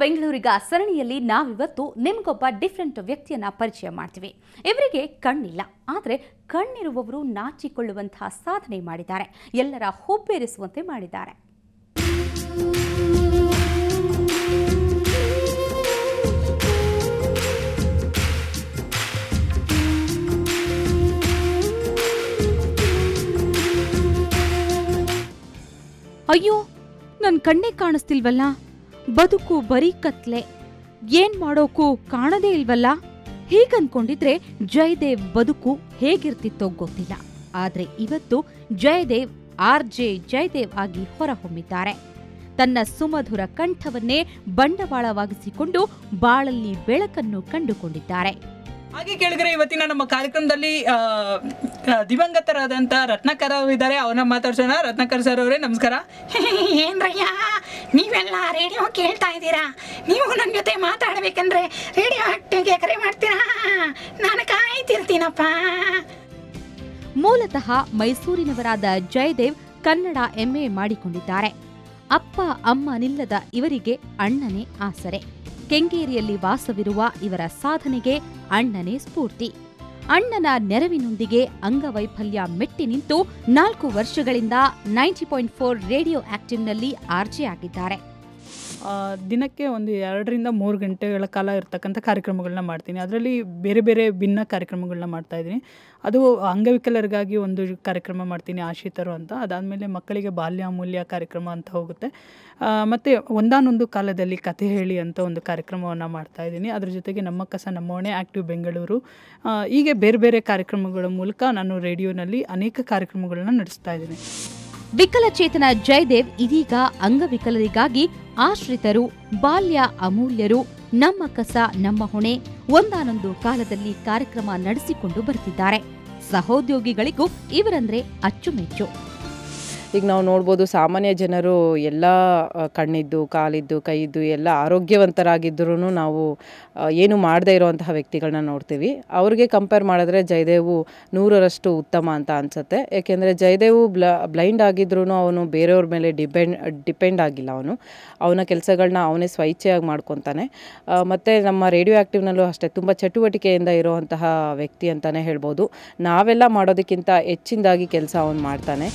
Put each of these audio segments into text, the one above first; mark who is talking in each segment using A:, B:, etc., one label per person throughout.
A: ಬೆಂಗಳೂರಿಗ ಸರಣಿಯಲ್ಲಿ ನಾವಿವತ್ತು ನಿಮಗೊಬ್ಬ ಡಿಫರೆಂಟ್ ವ್ಯಕ್ತಿಯನ್ನ ಪರಿಚಯ ಮಾಡ್ತೀವಿ. ಇವರಿಗೆ ಕಣ್ಣಿಲ್ಲ, ಆದರೆ ಕಣ್ಣಿರುವವರು ನಾಚಿಕೊಳ್ಳುವಂತಹ ಸಾಧನೆ ಮಾಡಿದ್ದಾರೆ, ಎಲ್ಲರ ಹುಬ್ಬೇರಿಸುವಂತೆ ಮಾಡಿದ್ದಾರೆ. ಅಯ್ಯೋ, ನನ್ನ ಕಣ್ಣೇ ಕಾಣಿಸ್ತಿಲ್ವಲ್ಲ, ಬದುಕು ಬರೀ ಕತ್ಲೆ, ಏನ್ ಮಾಡೋಕು ಕಾಣದೇ ಇಲ್ವಲ್ಲ, ಹೀಗನ್ಕೊಂಡಿದ್ರೆ ಜಯದೇವ್ ಬದುಕು ಹೇಗಿರ್ತಿತ್ತೋ ಗೊತ್ತಿಲ್ಲ. ಆದ್ರೆ ಇವತ್ತು ಜಯದೇವ್ RJ ಜಯದೇವ್ ಆಗಿ ಹೊರಹೊಮ್ಮಿದ್ದಾರೆ. ತನ್ನ ಸುಮಧುರ ಕಂಠವನ್ನೇ ಬಂಡವಾಳವಾಗಿಸಿಕೊಂಡು ಬಾಳಲ್ಲಿ ಬೆಳಕನ್ನು ಕಂಡುಕೊಂಡಿದ್ದಾರೆ.
B: ಹಾಗೆ ಕೇಳಿದ್ರೆ ಇವತ್ತಿನ ನಮ್ಮ ಕಾರ್ಯಕ್ರಮದಲ್ಲಿ ದಿವಂಗತರಾದಂಥ ರತ್ನಾಕರ್ ಅವರು ಇದ್ದಾರೆ. ಅವ್ರನ್ನ ಮಾತಾಡ್ಸೋಣ. ರತ್ನಾಕರ್ ಸರ್ ಅವರೇ ನಮಸ್ಕಾರ.
C: ಏನ್ರಯ್ಯ, ನೀವೆಲ್ಲ ರೇಡಿಯೋ ಕೇಳ್ತಾ ಇದ್ದೀರಾ? ನೀವು ನನ್ನ ಜೊತೆ ಮಾತಾಡಬೇಕಂದ್ರೆ ರೇಡಿಯೋ ಆಕ್ಟಿವ್ಗೆ ಕರೆ ಮಾಡ್ತೀರಾ? ನಾನು ಕಾಯ್ತಿರ್ತೀನಪ್ಪ.
A: ಮೂಲತಃ ಮೈಸೂರಿನವರಾದ ಜಯದೇವ್ ಕನ್ನಡ MA ಮಾಡಿಕೊಂಡಿದ್ದಾರೆ. ಅಪ್ಪ ಅಮ್ಮನಿಲ್ಲದ ಇವರಿಗೆ ಅಣ್ಣನೇ ಆಸರೆ. ಕೆಂಗೇರಿಯಲ್ಲಿ ವಾಸವಿರುವ ಇವರ ಸಾಧನೆಗೆ ಅಣ್ಣನೇ ಸ್ಫೂರ್ತಿ. ಅಣ್ಣನ ನೆರವಿನೊಂದಿಗೆ ಅಂಗವೈಫಲ್ಯ ಮೆಟ್ಟಿ ನಿಂತು 4 ವರ್ಷಗಳಿಂದ 90.4 ರೇಡಿಯೋ ಆಕ್ಟಿವ್ನಲ್ಲಿ RJ ಆಗಿದ್ದಾರೆ.
B: ದಿನಕ್ಕೆ ಒಂದು 2 ರಿಂದ 3 ಗಂಟೆಗಳ ಕಾಲ ಇರ್ತಕ್ಕಂಥ ಕಾರ್ಯಕ್ರಮಗಳನ್ನ ಮಾಡ್ತೀನಿ. ಅದರಲ್ಲಿ ಬೇರೆ ಬೇರೆ ಭಿನ್ನ ಕಾರ್ಯಕ್ರಮಗಳನ್ನ ಮಾಡ್ತಾಯಿದ್ದೀನಿ. ಅದು ಅಂಗವಿಕಲರಿಗಾಗಿ ಒಂದು ಕಾರ್ಯಕ್ರಮ ಮಾಡ್ತೀನಿ, ಆಶಿತರು ಅಂತ. ಅದಾದಮೇಲೆ ಮಕ್ಕಳಿಗೆ ಬಾಲ್ಯ ಅಮೂಲ್ಯ ಕಾರ್ಯಕ್ರಮ ಅಂತ ಹೋಗುತ್ತೆ. ಮತ್ತು ಒಂದಾನೊಂದು ಕಾಲದಲ್ಲಿ ಕಥೆ ಹೇಳಿ ಅಂತ ಒಂದು ಕಾರ್ಯಕ್ರಮವನ್ನು ಮಾಡ್ತಾಯಿದ್ದೀನಿ. ಅದ್ರ ಜೊತೆಗೆ ನಮ್ಮ ಕಸ ನಮ್ಮ ಹೊಣೆ, ಆಕ್ಟಿವ್ ಬೆಂಗಳೂರು, ಹೀಗೆ ಬೇರೆ ಬೇರೆ ಕಾರ್ಯಕ್ರಮಗಳ ಮೂಲಕ ನಾನು ರೇಡಿಯೋನಲ್ಲಿ ಅನೇಕ ಕಾರ್ಯಕ್ರಮಗಳನ್ನ ನಡೆಸ್ತಾ ಇದ್ದೀನಿ.
A: ವಿಕಲಚೇತನ ಜಯದೇವ್ ಇದೀಗ ಅಂಗವಿಕಲರಿಗಾಗಿ ಆಶ್ರಿತರು, ಬಾಲ್ಯ ಅಮೂಲ್ಯರು, ನಮ್ಮ ಕಸ ನಮ್ಮ ಹೊಣೆ, ಒಂದಾನೊಂದು ಕಾಲದಲ್ಲಿ ಕಾರ್ಯಕ್ರಮ ನಡೆಸಿಕೊಂಡು ಬರ್ತಿದ್ದಾರೆ. ಸಹೋದ್ಯೋಗಿಗಳಿಗೂ ಇವರಂದ್ರೆ ಅಚ್ಚುಮೆಚ್ಚು.
D: ಈಗ ನಾವು ನೋಡ್ಬೋದು, ಸಾಮಾನ್ಯ ಜನರು ಎಲ್ಲ ಕಣ್ಣಿದ್ದು, ಕಾಲಿದ್ದು, ಕೈಯಿದ್ದು ಎಲ್ಲ ಆರೋಗ್ಯವಂತರಾಗಿದ್ದರೂ ನಾವು ಏನು ಮಾಡದೇ ಇರೋವಂತಹ ವ್ಯಕ್ತಿಗಳನ್ನ ನೋಡ್ತೀವಿ. ಅವ್ರಿಗೆ ಕಂಪೇರ್ ಮಾಡಿದ್ರೆ ಜಯದೇವು 100ರಷ್ಟು ಉತ್ತಮ ಅಂತ ಅನಿಸುತ್ತೆ. ಏಕೆಂದರೆ ಜಯದೇವು ಬ್ಲೈಂಡ್ ಆಗಿದ್ರೂ ಅವನು ಬೇರೆಯವ್ರ ಮೇಲೆ ಡಿಪೆಂಡ್ ಆಗಿಲ್ಲ. ಅವನ ಕೆಲಸಗಳನ್ನ ಅವನೇ ಸ್ವಇಚ್ಛೆಯಾಗಿ ಮಾಡ್ಕೊತಾನೆ. ಮತ್ತು ನಮ್ಮ ರೇಡಿಯೋ ಆ್ಯಕ್ಟಿವ್ನಲ್ಲೂ ಅಷ್ಟೇ ತುಂಬ ಚಟುವಟಿಕೆಯಿಂದ ಇರುವಂತಹ ವ್ಯಕ್ತಿ ಅಂತಲೇ ಹೇಳ್ಬೋದು. ನಾವೆಲ್ಲ ಮಾಡೋದಕ್ಕಿಂತ ಹೆಚ್ಚಿನದಾಗಿ ಕೆಲಸ ಅವನು ಮಾಡ್ತಾನೆ.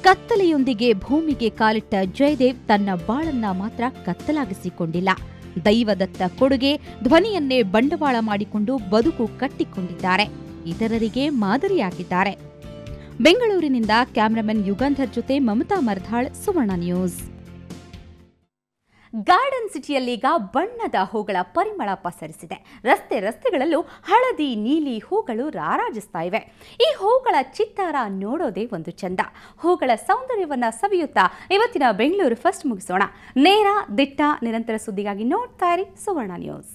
A: ಕತ್ತಲೆಯೊಂದಿಗೆ ಭೂಮಿಗೆ ಕಾಲಿಟ್ಟ ಜಯದೇವ್ ತನ್ನ ಬಾಳನ್ನ ಮಾತ್ರ ಕತ್ತಲಾಗಿಸಿಕೊಂಡಿಲ್ಲ. ದೈವದತ್ತ ಕೊಡುಗೆ, ಧ್ವನಿಯನ್ನೇ ಬಂಡವಾಳ ಮಾಡಿಕೊಂಡು ಬದುಕು ಕಟ್ಟಿಕೊಂಡಿದ್ದಾರೆ. ಇತರರಿಗೆ ಮಾದರಿಯಾಗಿದ್ದಾರೆ. ಬೆಂಗಳೂರಿನಿಂದ ಕ್ಯಾಮರಾಮನ್ ಯುಗಂಧರ್ ಜೊತೆ ಮಮತಾ ಮರ್ಧಾಳ್, ಸುವರ್ಣ ನ್ಯೂಸ್. ಗಾರ್ಡನ್ ಸಿಟಿಯಲ್ಲೀಗ ಬಣ್ಣದ ಹೂಗಳ ಪರಿಮಳ ಪಸರಿಸಿದೆ. ರಸ್ತೆಗಳಲ್ಲೂ ಹಳದಿ, ನೀಲಿ ಹೂಗಳು ರಾರಾಜಿಸ್ತಾ ಇವೆ. ಈ ಹೂಗಳ ಚಿತ್ತಾರ ನೋಡೋದೇ ಒಂದು ಚಂದ. ಹೂಗಳ ಸೌಂದರ್ಯವನ್ನ ಸವಿಯುತ್ತಾ ಇವತ್ತಿನ ಬೆಂಗಳೂರು ಫಸ್ಟ್ ಮುಗಿಸೋಣ. ನೇರ, ದಿಟ್ಟ, ನಿರಂತರ ಸುದ್ದಿಗಾಗಿ ನೋಡ್ತಾ ಇರಿ ಸುವರ್ಣ ನ್ಯೂಸ್.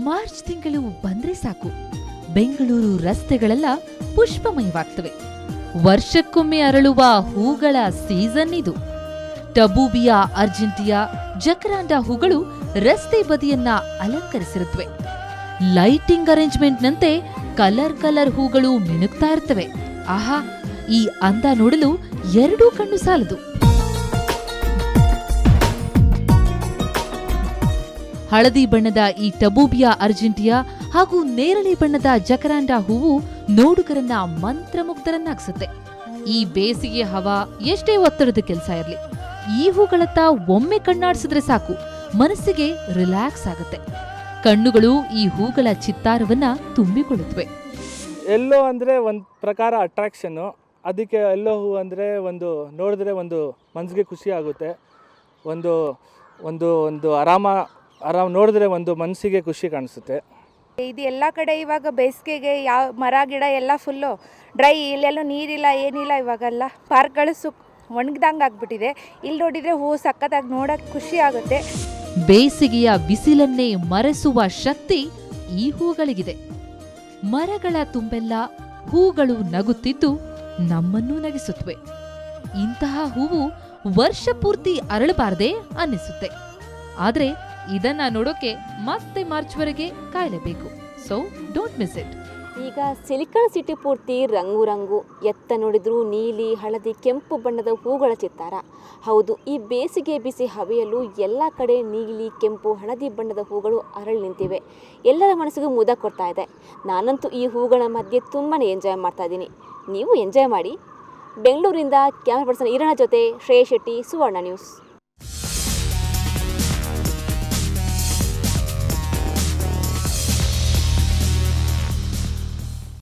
E: ಮಾರ್ಚ್ ತಿಂಗಳು ಬಂದ್ರೆ ಸಾಕು, ಬೆಂಗಳೂರು ರಸ್ತೆಗಳೆಲ್ಲ ಪುಷ್ಪಮಯವಾಗ್ತವೆ. ವರ್ಷಕ್ಕೊಮ್ಮೆ ಅರಳುವ ಹೂಗಳ ಸೀಸನ್ ಇದು. ಟಬೂಬಿಯಾ, ಅರ್ಜೆಂಟಿಯಾ, ಜಕರಾಂಡ ಹೂಗಳು ರಸ್ತೆ ಬದಿಯನ್ನ ಅಲಂಕರಿಸಿರುತ್ತವೆ. ಲೈಟಿಂಗ್ ಅರೇಂಜ್ಮೆಂಟ್ನಂತೆ ಕಲರ್ ಹೂಗಳು ಮಿನುಗ್ತಾ ಇರ್ತವೆ. ಆಹಾ, ಈ ಅಂದ ನೋಡಲು 2 ಕಣ್ಣು ಸಾಲದು. ಹಳದಿ ಬಣ್ಣದ ಈ ಟಬೂಬಿಯಾ, ಅರ್ಜೆಂಟಿಯಾ ಹಾಗೂ ನೇರಳೆ ಬಣ್ಣದ ಜಕರಾಂಡ ಹೂವು ನೋಡುಗರನ್ನ ಮಂತ್ರಮುಗ್ಧರನ್ನಾಗಿಸುತ್ತೆ. ಈ ಬೇಸಿಗೆ ಹವಾ ಎಷ್ಟೇ ಒತ್ತಡದ ಕೆಲಸ ಇರಲಿ, ಈ ಹೂಗಳತ್ತ ಒಮ್ಮೆ ಕಣ್ಣಾಡಿಸಿದ್ರೆ ಸಾಕು, ಮನಸ್ಸಿಗೆ ರಿಲ್ಯಾಕ್ಸ್ ಆಗುತ್ತೆ. ಕಣ್ಣುಗಳು ಈ ಹೂಗಳ ಚಿತ್ತಾರವನ್ನ ತುಂಬಿಕೊಳ್ಳುತ್ತವೆ.
F: ಎಲ್ಲೋ ಅಂದರೆ ಒಂದು ಪ್ರಕಾರ ಅಟ್ರಾಕ್ಷನ್ನು, ಅದಕ್ಕೆ ಎಲ್ಲೋ ಹೂ ಅಂದರೆ ಒಂದು ನೋಡಿದ್ರೆ ಒಂದು ಮನಸ್ಸಿಗೆ ಖುಷಿ ಆಗುತ್ತೆ. ಒಂದು ಒಂದು ಒಂದು ಆರಾಮ ನೋಡಿದ್ರೆ ಒಂದು ಮನಸ್ಸಿಗೆ ಖುಷಿ ಕಾಣಿಸುತ್ತೆ.
G: ಇದು ಎಲ್ಲ ಕಡೆ ಇವಾಗ ಬೇಸಿಗೆಗೆ ಯಾವ ಮರ ಗಿಡ ಎಲ್ಲ ಫುಲ್ಲು ಡ್ರೈ, ಇಲ್ಲೆಲ್ಲೂ ನೀರಿಲ್ಲ ಏನಿಲ್ಲ. ಇವಾಗೆಲ್ಲ ಪಾರ್ಕ್ಗಳು ಒಣಗ್ದಂಗೆ ಆಗ್ಬಿಟ್ಟಿದೆ. ಇಲ್ಲಿ ನೋಡಿದರೆ ಹೂ ಸಕ್ಕತ್ತಾಗಿ ನೋಡೋಕ್ಕೆ ಖುಷಿ ಆಗುತ್ತೆ.
E: ಬೇಸಿಗೆಯ ಬಿಸಿಲನ್ನೇ ಮರೆಸುವ ಶಕ್ತಿ ಈ ಹೂಗಳಿಗಿದೆ. ಮರಗಳ ತುಂಬೆಲ್ಲ ಹೂಗಳು ನಗುತ್ತಿದ್ದು ನಮ್ಮನ್ನೂ ನಗಿಸುತ್ತವೆ. ಇಂತಹ ಹೂವು ವರ್ಷ ಪೂರ್ತಿ ಅರಳಬಾರದೆ ಅನ್ನಿಸುತ್ತೆ. ಆದ್ರೆ ಇದನ್ನ ನೋಡೋಕೆ ಮತ್ತೆ ಮಾರ್ಚ್ವರೆಗೆ ಕಾಯಲೇಬೇಕು. So don't miss it.
H: ಈಗ ಸಿಲಿಕಾನ್ ಸಿಟಿ ಪೂರ್ತಿ ರಂಗು ರಂಗು, ಎತ್ತ ನೋಡಿದ್ರೂ ನೀಲಿ, ಹಳದಿ, ಕೆಂಪು ಬಣ್ಣದ ಹೂಗಳ ಚಿತ್ತಾರ. ಹೌದು, ಈ ಬೇಸಿಗೆ ಬಿಸಿ ಹವೆಯಲ್ಲೂ ಎಲ್ಲ ಕಡೆ ನೀಲಿ, ಕೆಂಪು, ಹಳದಿ ಬಣ್ಣದ ಹೂಗಳು ಅರಳಿ ನಿಂತಿವೆ. ಎಲ್ಲರ ಮನಸ್ಸಿಗೂ ಮುದ ಕೊಡ್ತಾ ಇದೆ. ನಾನಂತೂ ಈ ಹೂಗಳ ಮಧ್ಯೆ ತುಂಬಾ ಎಂಜಾಯ್ ಮಾಡ್ತಾ ಇದ್ದೀನಿ. ನೀವು ಎಂಜಾಯ್ ಮಾಡಿ. ಬೆಂಗಳೂರಿಂದ ಕ್ಯಾಮರಾ ಪರ್ಸನ್ ಈರಣ್ಣ ಜೊತೆ ಶ್ರೇಯಸ್ ಶೆಟ್ಟಿ, ಸುವರ್ಣ ನ್ಯೂಸ್.